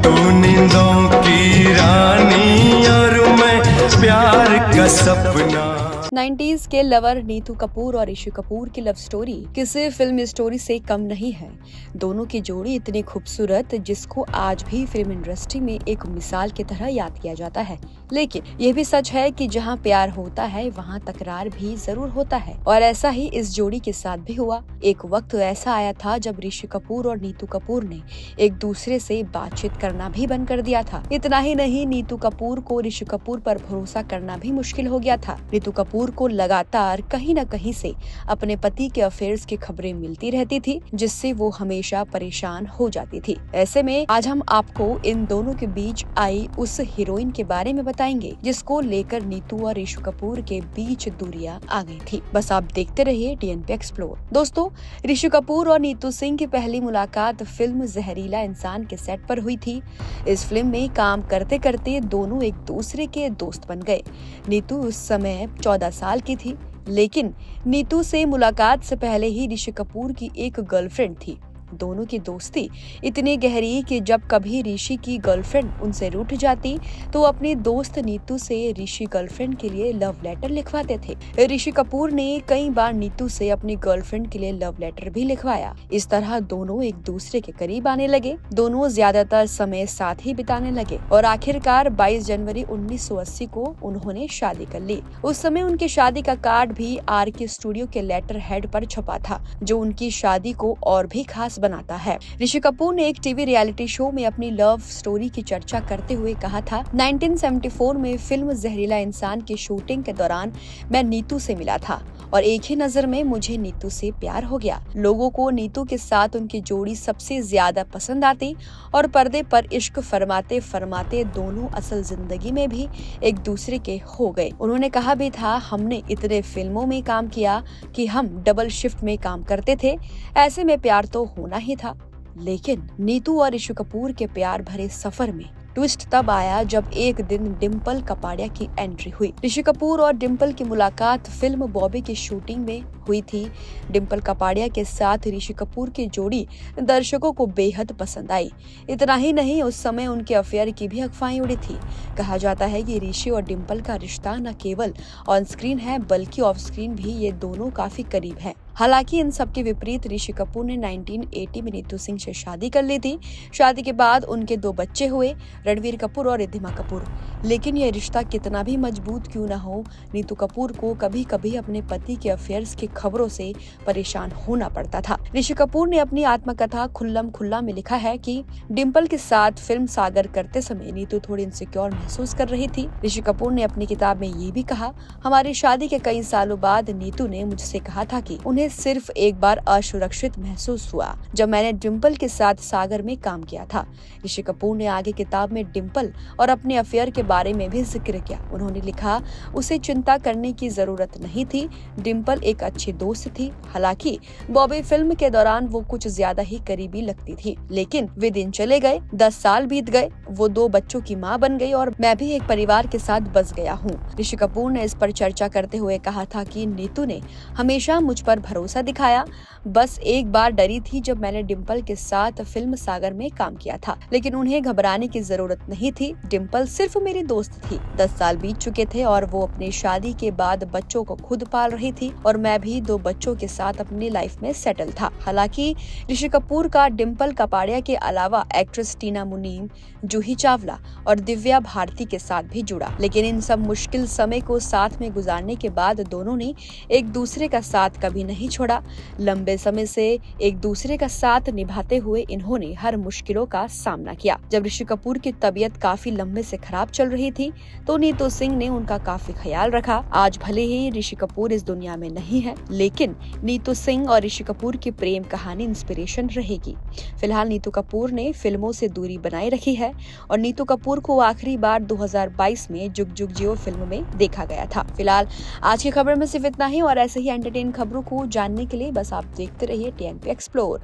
तू नींदों की रानी और मैं प्यार का सपना। 90s के लवर नीतू कपूर और ऋषि कपूर की लव स्टोरी किसी फिल्म स्टोरी से कम नहीं है। दोनों की जोड़ी इतनी खूबसूरत जिसको आज भी फिल्म इंडस्ट्री में एक मिसाल की तरह याद किया जाता है। लेकिन यह भी सच है कि जहां प्यार होता है वहां तकरार भी जरूर होता है, और ऐसा ही इस जोड़ी के साथ भी हुआ। एक वक्त ऐसा आया था जब ऋषि कपूर और नीतू कपूर ने एक दूसरे से बातचीत करना भी बंद कर दिया था। इतना ही नहीं, नीतू कपूर को ऋषि कपूर पर भरोसा करना भी मुश्किल हो गया था। नीतू कपूर को लगातार कहीं न कहीं से अपने पति के अफेयर्स की खबरें मिलती रहती थी, जिससे वो हमेशा परेशान हो जाती थी। ऐसे में आज हम आपको इन दोनों के बीच आई उस हीरोइन के बारे में बताएंगे जिसको लेकर नीतू और ऋषि कपूर के बीच दूरियां आ गई थी। बस आप देखते रहिए टीएनपी एक्सप्लोर। दोस्तों, ऋषि कपूर और नीतू सिंह की पहली मुलाकात फिल्म जहरीला इंसान के सेट पर हुई थी। इस फिल्म में काम करते करते दोनों एक दूसरे के दोस्त बन गए। नीतू उस समय 14 साल की थी, लेकिन नीतू से मुलाकात से पहले ही ऋषि कपूर की एक गर्लफ्रेंड थी। दोनों की दोस्ती इतनी गहरी कि जब कभी ऋषि की गर्लफ्रेंड उनसे रूठ जाती तो अपनी दोस्त नीतू से ऋषि गर्लफ्रेंड के लिए लव लेटर लिखवाते थे। ऋषि कपूर ने कई बार नीतू से अपनी गर्लफ्रेंड के लिए लव लेटर भी लिखवाया। इस तरह दोनों एक दूसरे के करीब आने लगे। दोनों ज्यादातर समय साथ ही बिताने लगे और आखिरकार 22 जनवरी 1980 को उन्होंने शादी कर ली। उस समय उनकी शादी का कार्ड भी RK स्टूडियो के लेटर हेड पर छपा था, जो उनकी शादी को और भी खास बनाता है। ऋषि कपूर ने एक टीवी रियलिटी शो में अपनी लव स्टोरी की चर्चा करते हुए कहा था, 1974 में फिल्म जहरीला इंसान की शूटिंग के दौरान मैं नीतू से मिला था और एक ही नजर में मुझे नीतू से प्यार हो गया। लोगों को नीतू के साथ उनकी जोड़ी सबसे ज्यादा पसंद आती और पर्दे पर इश्क फरमाते फरमाते दोनों असल जिंदगी में भी एक दूसरे के हो गए। उन्होंने कहा भी था, हमने इतने फिल्मों में काम किया कि हम डबल शिफ्ट में काम करते थे, ऐसे में प्यार तो होना ही था। लेकिन नीतू और ऋषि कपूर के प्यार भरे सफर में ट्विस्ट तब आया जब एक दिन डिम्पल कपाड़िया की एंट्री हुई। ऋषि कपूर और डिम्पल की मुलाकात फिल्म बॉबी की शूटिंग में हुई थी। डिम्पल कपाड़िया के साथ ऋषि कपूर की जोड़ी दर्शकों को बेहद पसंद आई। इतना ही नहीं, उस समय उनके अफेयर की भी अफवाहें उड़ी थी। कहा जाता है कि ऋषि और डिम्पल का रिश्ता न केवल ऑन स्क्रीन है बल्कि ऑफ स्क्रीन भी ये दोनों काफी करीब हैं। हालांकि इन सब के विपरीत ऋषि कपूर ने 1980 में नीतू सिंह से शादी कर ली थी। शादी के बाद उनके 2 बच्चे हुए, रणवीर कपूर और रिद्धिमा कपूर। लेकिन यह रिश्ता कितना भी मजबूत क्यों न हो, नीतू कपूर को कभी कभी अपने पति के अफेयर्स की खबरों से परेशान होना पड़ता था। ऋषि कपूर ने अपनी आत्मकथा खुल्लम खुल्ला में लिखा है कि डिम्पल के साथ फिल्म सागर करते समय नीतू थोड़ी इनसिक्योर महसूस कर रही थी। ऋषि कपूर ने अपनी किताब में ये भी कहा, हमारी शादी के कई सालों बाद नीतू ने मुझसे कहा था कि उन्हें सिर्फ एक बार असुरक्षित महसूस हुआ जब मैंने डिम्पल के साथ सागर में काम किया था। ऋषि कपूर ने आगे किताब में डिम्पल और अपने अफेयर के बारे में भी जिक्र किया। उन्होंने लिखा, उसे चिंता करने की जरूरत नहीं थी, डिम्पल एक अच्छी दोस्त थी। हालांकि बॉबी फिल्म के दौरान वो कुछ ज्यादा ही करीबी लगती थी, लेकिन वे दिन चले गए, 10 साल बीत गए, वो 2 बच्चों की माँ बन गई और मैं भी एक परिवार के साथ बस गया हूँ। ऋषि कपूर ने इस पर चर्चा करते हुए कहा था कि नीतू ने हमेशा मुझ पर भरोसा दिखाया, बस एक बार डरी थी जब मैंने डिम्पल के साथ फिल्म सागर में काम किया था, लेकिन उन्हें घबराने की जरूरत नहीं थी। डिम्पल सिर्फ मेरी दोस्त थी। 10 साल बीत चुके थे और वो अपनी शादी के बाद बच्चों को खुद पाल रही थी और मैं भी 2 बच्चों के साथ अपनी लाइफ में सेटल था। हालांकि ऋषि कपूर का डिम्पल कपाड़िया के अलावा एक्ट्रेस टीना मुनीम, जूही चावला और दिव्या भारती के साथ भी जुड़ा, लेकिन इन सब मुश्किल समय को साथ में गुजारने के बाद दोनों ने एक दूसरे का साथ कभी नहीं छोड़ा। लंबे समय से एक दूसरे का साथ निभाते हुए इन्होंने हर मुश्किलों का सामना किया। जब ऋषि कपूर की तबीयत काफी लंबे से खराब चल रही थी तो नीतू सिंह ने उनका काफी ख्याल रखा। आज भले ही ऋषि कपूर इस दुनिया में नहीं है, लेकिन नीतू सिंह और ऋषि कपूर की प्रेम कहानी इंस्पिरेशन रहेगी। फिलहाल नीतू कपूर ने फिल्मों से दूरी बनाए रखी है और नीतू कपूर को आखिरी बार 2022 में जुग जुग जियो फिल्म में देखा गया था। फिलहाल आज की खबर में सिर्फ इतना ही और ऐसे ही एंटरटेन खबरों को जानने के लिए बस आप देखते रहिए टीएनपी एक्सप्लोर।